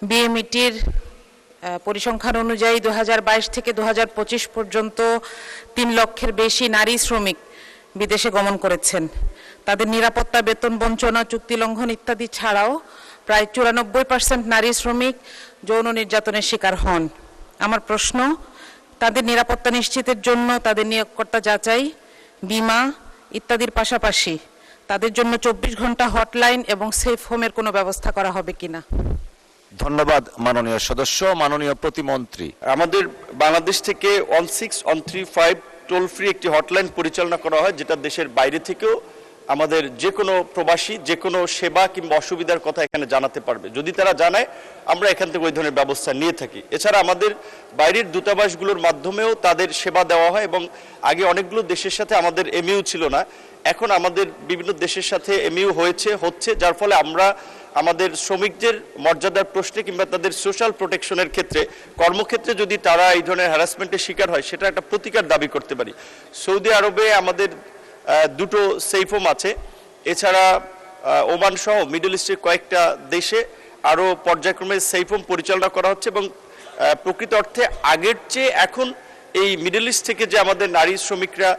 বিএমইটির পরিসংখ্যান অনুযায়ী 2022 থেকে 2025 পর্যন্ত 3 লক্ষের বেশি নারী শ্রমিক বিদেশে গমন করেছেন। তাদের নিরাপত্তা, বেতন বঞ্চনা, চুক্তি লঙ্ঘন ইত্যাদি ছাড়াও প্রায় 94% নারী শ্রমিক যৌন নির্যাতনের শিকার হন। আমার প্রশ্ন, তাদের নিরাপত্তা নিশ্চিতের জন্য তাদের নিয়োগকর্তা যাচাই, বীমা ইত্যাদির পাশাপাশি তাদের জন্য 24 ঘন্টা হটলাইন এবং সেফ হোমের কোনো ব্যবস্থা করা হবে কিনা? ধন্যবাদ মাননীয় সদস্য। মাননীয় প্রতিমন্ত্রী। আমাদের বাংলাদেশ থেকে 16135 টোল ফ্রি একটি হটলাইন পরিচালনা করা হয়, যেটা দেশের বাইরে থেকেও আমাদের যে কোনো প্রবাসী যে কোনো সেবা কিংবা অসুবিধার কথা এখানে জানাতে পারবে। যদি তারা জানায়, আমরা এখান থেকে ওই ধরনের ব্যবস্থা নিয়ে থাকি। এছাড়া আমাদের বাইরের দূতাবাসগুলোর মাধ্যমেও তাদের সেবা দেওয়া হয়, এবং আগে অনেকগুলো দেশের সাথে আমাদের এমইউ ছিল না, এখন আমাদের বিভিন্ন দেশের সাথে এমইউ হচ্ছে, যার ফলে আমরা আমাদের শ্রমিকদের মর্যাদার প্রশ্নে কিংবা তাদের সোশ্যাল প্রোটেকশনের ক্ষেত্রে, কর্মক্ষেত্রে যদি তারা এই ধরনের হ্যারাসমেন্টের শিকার হয়, সেটা একটা প্রতিকার দাবি করতে পারি। সৌদি আরবে আমাদের দুটো সেফ হোম আছে। এছাড়া ওমান সহ মিডল ইস্টের কয়েকটা দেশে আরও পর্যায়ক্রমে সেফ হোম পরিচালনা করা হচ্ছে, এবং প্রকৃত অর্থে আগের চেয়ে এখন এই মিডল ইস্ট থেকে যে আমাদের নারী শ্রমিকরা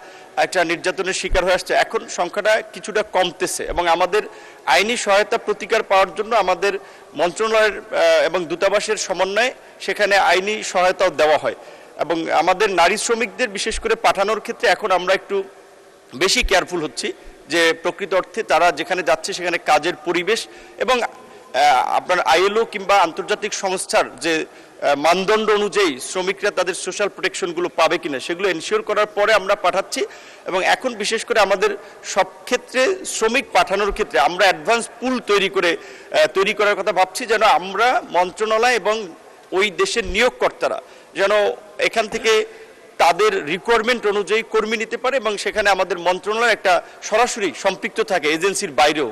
একটা নির্যাতনের শিকার হয়ে আসছে, এখন সংখ্যাটা কিছুটা কমতেছে, এবং আমাদের আইনি সহায়তা প্রতিকার পাওয়ার জন্য আমাদের মন্ত্রণালয়ের এবং দূতাবাসের সমন্বয়ে সেখানে আইনি সহায়তাও দেওয়া হয়। এবং আমাদের নারী শ্রমিকদের বিশেষ করে পাঠানোর ক্ষেত্রে এখন আমরা একটু বেশি কেয়ারফুল হচ্ছি, যে প্রকৃত অর্থে তারা যেখানে যাচ্ছে সেখানে কাজের পরিবেশ এবং আপনার আইএলও কিংবা আন্তর্জাতিক সংস্থার যে মানদণ্ড অনুযায়ী শ্রমিকরা তাদের সোশ্যাল প্রোটেকশনগুলো পাবে কিনা, সেগুলো এনশিওর করার পরে আমরা পাঠাচ্ছি। এবং এখন বিশেষ করে আমাদের সব ক্ষেত্রে শ্রমিক পাঠানোর ক্ষেত্রে আমরা অ্যাডভান্স পুল তৈরি করার কথা ভাবছি, যেন আমরা মন্ত্রণালয় এবং ওই দেশের নিয়োগকর্তারা যেন এখান থেকে তাদের রিকোয়ারমেন্ট অনুযায়ী কর্মী নিতে পারে, এবং সেখানে আমাদের মন্ত্রণালয় একটা সরাসরি সম্পৃক্ত থাকে এজেন্সির বাইরেও।